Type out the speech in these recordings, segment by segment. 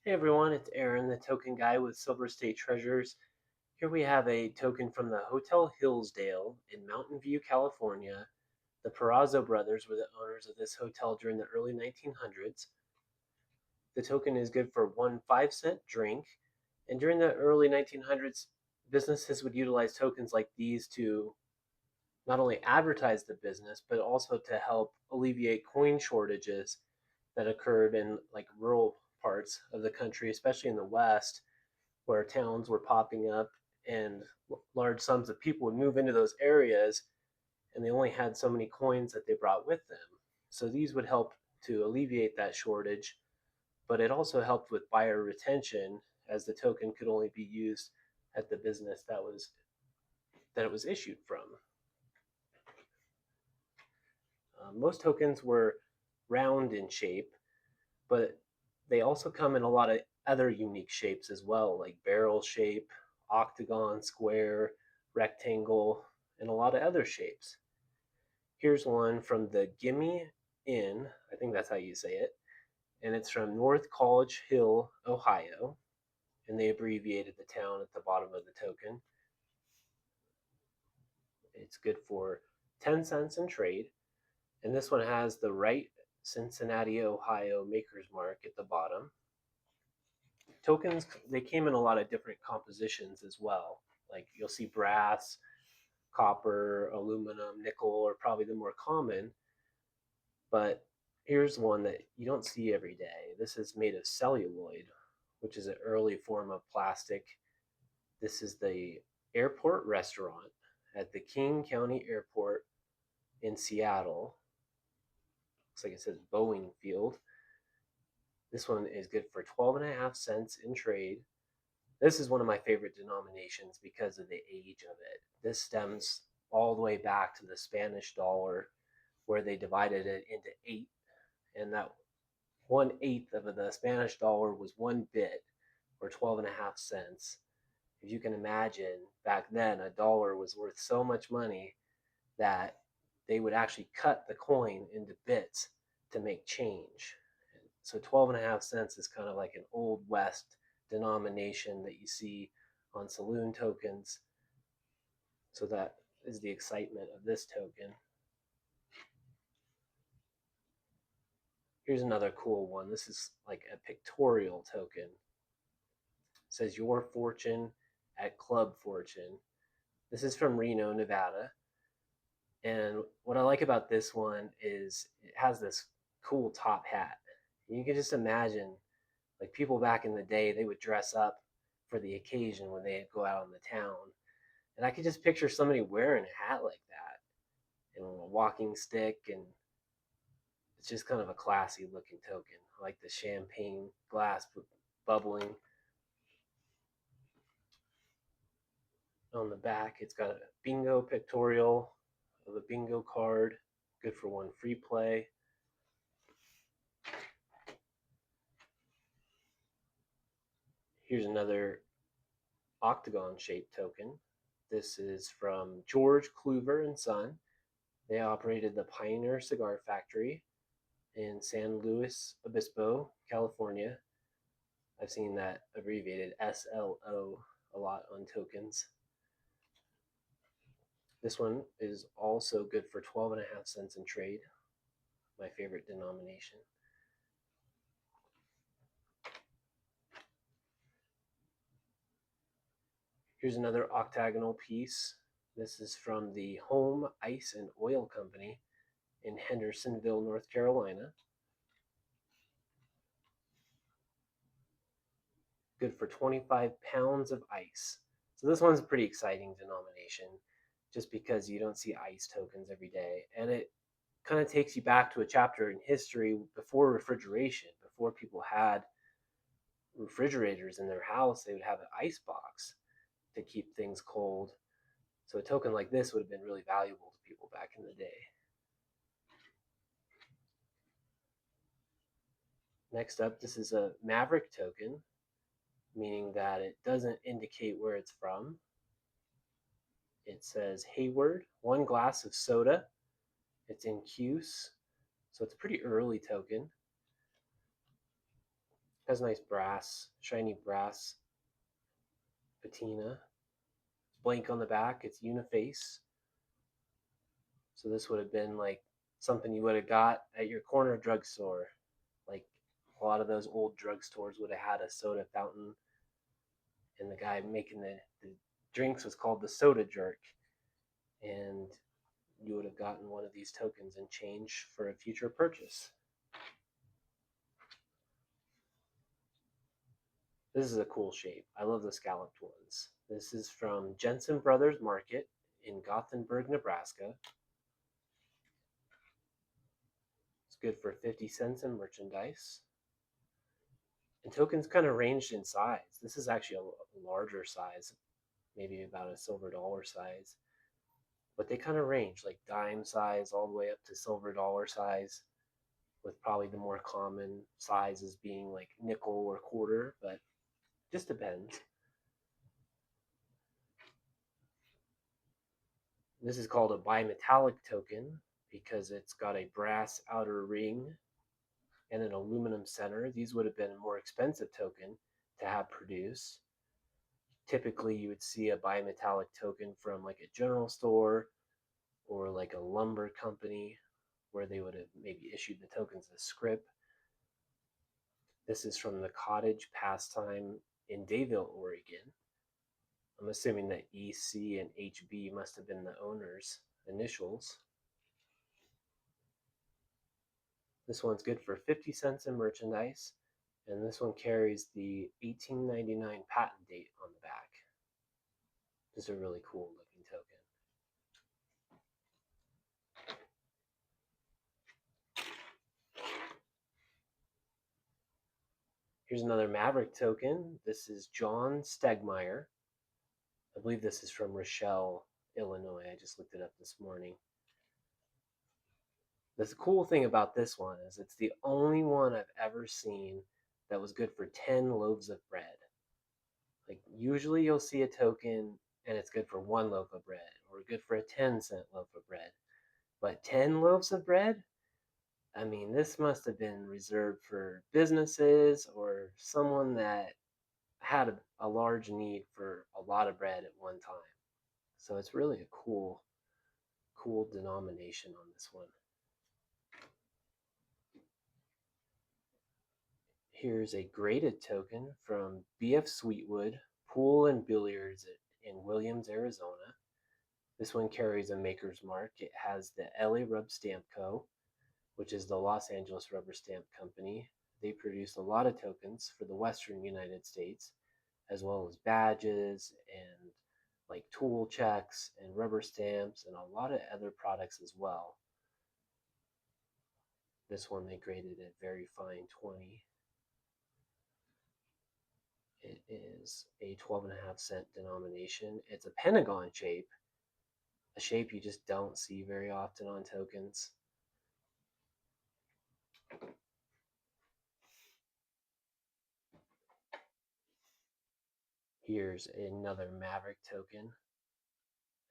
Hey everyone, it's Aaron, the token guy with Silver State Treasures. Here we have a token from the Hotel Hillsdale in Mountain View, California. The Perazzo brothers were the owners of this hotel during the early 1900s. The token is good for one 5-cent drink. And during the early 1900s, businesses would utilize tokens like these to not only advertise the business, but also to help alleviate coin shortages that occurred in like rural parts of the country, especially in the West where towns were popping up and large sums of people would move into those areas and they only had so many coins that they brought with them. So these would help to alleviate that shortage, but it also helped with buyer retention as the token could only be used at the business that it was issued from. Most tokens were round in shape, but they also come in a lot of other unique shapes as well, like barrel shape, octagon, square, rectangle, and a lot of other shapes. Here's one from the Gimme Inn, I think that's how you say it, and it's from North College Hill, Ohio, and they abbreviated the town at the bottom of the token. It's good for 10 cents in trade, and this one has the right Cincinnati, Ohio maker's mark at the bottom. Tokens, they came in a lot of different compositions as well. Like you'll see brass, copper, aluminum, nickel are probably the more common, but here's one that you don't see every day. This is made of celluloid, which is an early form of plastic. This is the airport restaurant at the King County Airport in Seattle. Looks like it says Boeing Field. This one is good for 12.5 cents in trade. This is one of my favorite denominations because of the age of it. This stems all the way back to the Spanish dollar, where they divided it into eight, and that 1/8 of the Spanish dollar was one bit, or 12.5 cents. If you can imagine, back then a dollar was worth so much money that they would actually cut the coin into bits to make change. So 12.5 cents is kind of like an old West denomination that you see on saloon tokens. So that is the excitement of this token. Here's another cool one. This is like a pictorial token. It says your fortune at Club Fortune. This is from Reno, Nevada. And what I like about this one is it has this cool top hat. You can just imagine like people back in the day, they would dress up for the occasion when they go out in the town. And I could just picture somebody wearing a hat like that and a walking stick, and it's just kind of a classy looking token. I like the champagne glass bubbling on the back. It's got a bingo pictorial of a bingo card, good for one free play. Here's another octagon shaped token. This is from George Kluver and Son. They operated the Pioneer Cigar Factory in San Luis Obispo, California. I've seen that abbreviated SLO a lot on tokens. This one is also good for 12.5 cents in trade, my favorite denomination. Here's another octagonal piece. This is from the Home Ice and Oil Company in Hendersonville, North Carolina. Good for 25 pounds of ice. So this one's a pretty exciting denomination just because you don't see ice tokens every day. And it kind of takes you back to a chapter in history before refrigeration, before people had refrigerators in their house, they would have an ice box to keep things cold. So a token like this would have been really valuable to people back in the day. Next up, this is a Maverick token, meaning that it doesn't indicate where it's from. It says Hayward, one glass of soda. It's in Cuse, so it's a pretty early token. Has nice brass, shiny brass patina. It's blank on the back. It's uniface. So this would have been like something you would have got at your corner drugstore. Like a lot of those old drugstores would have had a soda fountain, and the guy making the drinks was called the soda jerk. And you would have gotten one of these tokens in change for a future purchase. This is a cool shape. I love the scalloped ones. This is from Jensen Brothers Market in Gothenburg, Nebraska. It's good for 50 cents in merchandise. And tokens kind of ranged in size. This is actually a larger size, maybe about a silver dollar size. But they kind of range like dime size all the way up to silver dollar size, with probably the more common sizes being like nickel or quarter, but just depends. This is called a bimetallic token because it's got a brass outer ring and an aluminum center. These would have been a more expensive token to have produced. Typically, you would see a bimetallic token from like a general store or like a lumber company where they would have maybe issued the tokens as script. This is from the Cottage Pastime in Dayville, Oregon. I'm assuming that EC and HB must have been the owner's initials. This one's good for 50 cents in merchandise, and this one carries the 1899 patent date on the back. Just a really cool looking token. Here's another Maverick token. This is John Stegmeyer. I believe this is from Rochelle, Illinois. I just looked it up this morning. The cool thing about this one is it's the only one I've ever seen that was good for 10 loaves of bread. Like usually you'll see a token and it's good for one loaf of bread or good for a 10-cent loaf of bread. But 10 loaves of bread? I mean, this must have been reserved for businesses or someone that had a large need for a lot of bread at one time. So it's really a cool denomination on this one. Here's a graded token from BF Sweetwood Pool and Billiards in Williams, Arizona. This one carries a maker's mark. It has the LA Rub Stamp Co., which is the Los Angeles Rubber Stamp Company. They produce a lot of tokens for the Western United States, as well as badges and like tool checks and rubber stamps and a lot of other products as well. This one they graded at very fine 20. It is a 12.5-cent denomination. It's a pentagon shape, a shape you just don't see very often on tokens. Here's another Maverick token.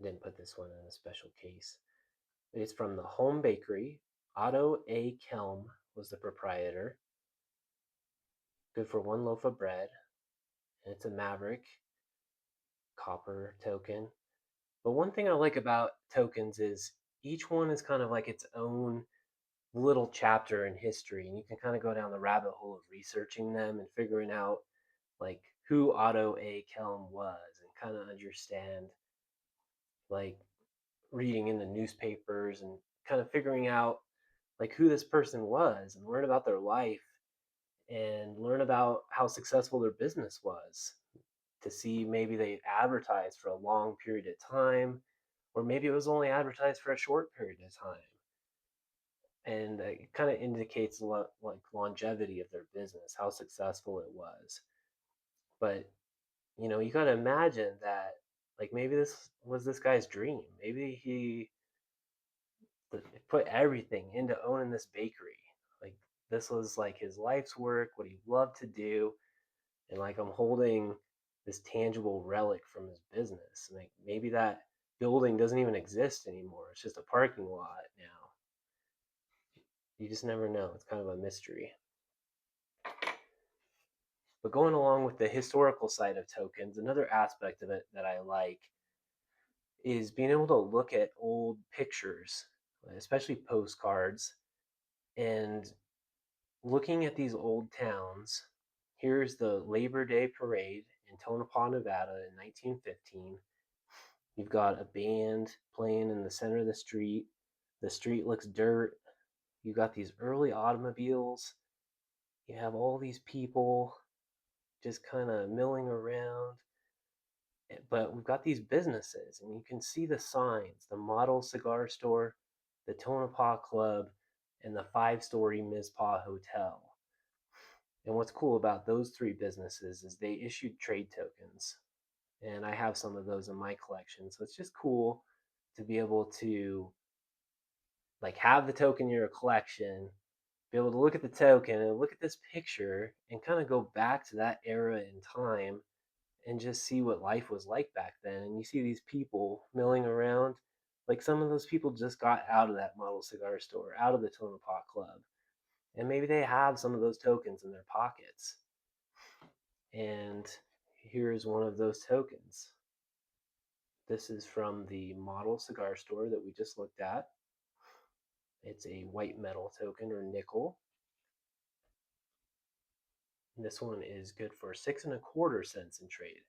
I didn't put this one in a special case. It's from the home bakery. Otto A. Kelm was the proprietor. Good for one loaf of bread. And it's a Maverick copper token. But one thing I like about tokens is each one is kind of like its own little chapter in history, and you can kind of go down the rabbit hole of researching them and figuring out like who Otto A. Kelm was and kind of understand like reading in the newspapers and kind of figuring out like who this person was and learn about their life and learn about how successful their business was, to see maybe they advertised for a long period of time or maybe it was only advertised for a short period of time, and it kind of indicates like longevity of their business, how successful it was. But you got to imagine that like maybe this was this guy's dream. Maybe he put everything into owning this bakery. Like this was like his life's work, what he loved to do, and like I'm holding this tangible relic from his business. Like maybe that building doesn't even exist anymore. It's just a parking lot now. You just never know. It's kind of a mystery. But going along with the historical side of tokens, another aspect of it that I like is being able to look at old pictures, especially postcards, and looking at these old towns. Here's the Labor Day parade in Tonopah, Nevada in 1915. You've got a band playing in the center of the street. The street looks dirt. You got these early automobiles. You have all these people just kind of milling around. But we've got these businesses, and you can see the signs: the Model Cigar Store, the Tonopah Club, and the 5-story Mizpah Hotel. And what's cool about those three businesses is they issued trade tokens, and I have some of those in my collection. So it's just cool to be able to like have the token in your collection, be able to look at the token and look at this picture and kind of go back to that era in time and just see what life was like back then. And you see these people milling around. Like some of those people just got out of that Model Cigar Store, out of the Tonopah Club, and maybe they have some of those tokens in their pockets. And here's one of those tokens. This is from the Model Cigar Store that we just looked at. It's a white metal token or nickel. And this one is good for 6.25 cents in trade.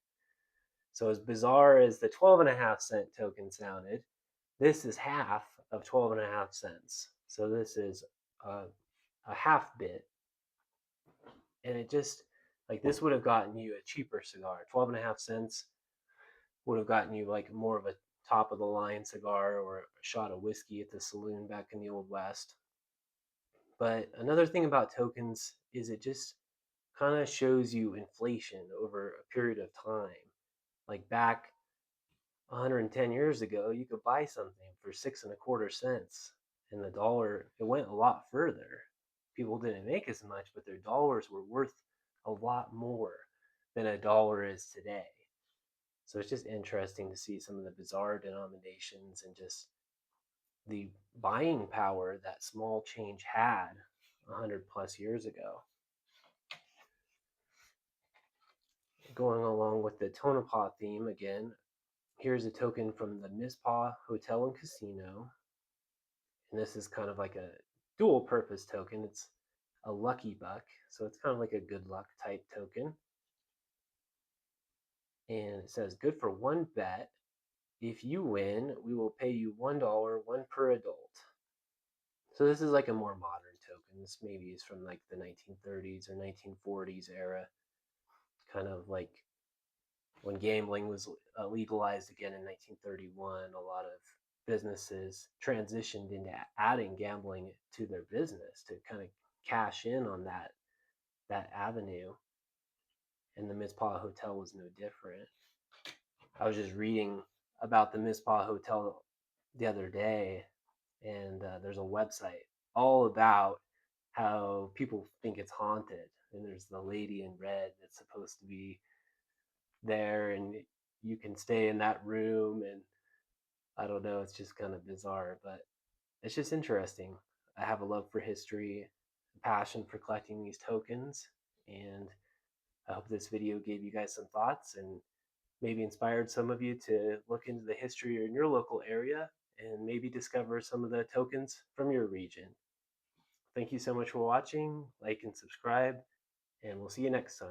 So as bizarre as the 12.5 cent token sounded, this is half of 12.5 cents. So this is a half bit. And it just, like, this would have gotten you a cheaper cigar. 12.5 cents would have gotten you like more of a top of the line cigar or a shot of whiskey at the saloon back in the Old West. But another thing about tokens is it just kind of shows you inflation over a period of time. Like back 110 years ago, you could buy something for 6.25 cents, and the dollar, it went a lot further. People didn't make as much, but their dollars were worth a lot more than a dollar is today. So it's just interesting to see some of the bizarre denominations and just the buying power that small change had 100 plus years ago. Going along with the Tonopah theme again, here's a token from the Mizpah Hotel and Casino. And this is kind of like a dual purpose token. It's a lucky buck, so it's kind of like a good luck type token. And it says good for one bet. If you win, we will pay you $1, one per adult. So this is like a more modern token. This maybe is from like the 1930s or 1940s era, kind of like when gambling was legalized again in 1931. A lot of businesses transitioned into adding gambling to their business to kind of cash in on that avenue. And the Mizpah Hotel was no different. I was just reading about the Mizpah Hotel the other day, and there's a website all about how people think it's haunted. And there's the lady in red that's supposed to be there, and you can stay in that room. And I don't know, it's just kind of bizarre, but it's just interesting. I have a love for history, a passion for collecting these tokens, and I hope this video gave you guys some thoughts and maybe inspired some of you to look into the history in your local area and maybe discover some of the tokens from your region. Thank you so much for watching. Like and subscribe, and we'll see you next time.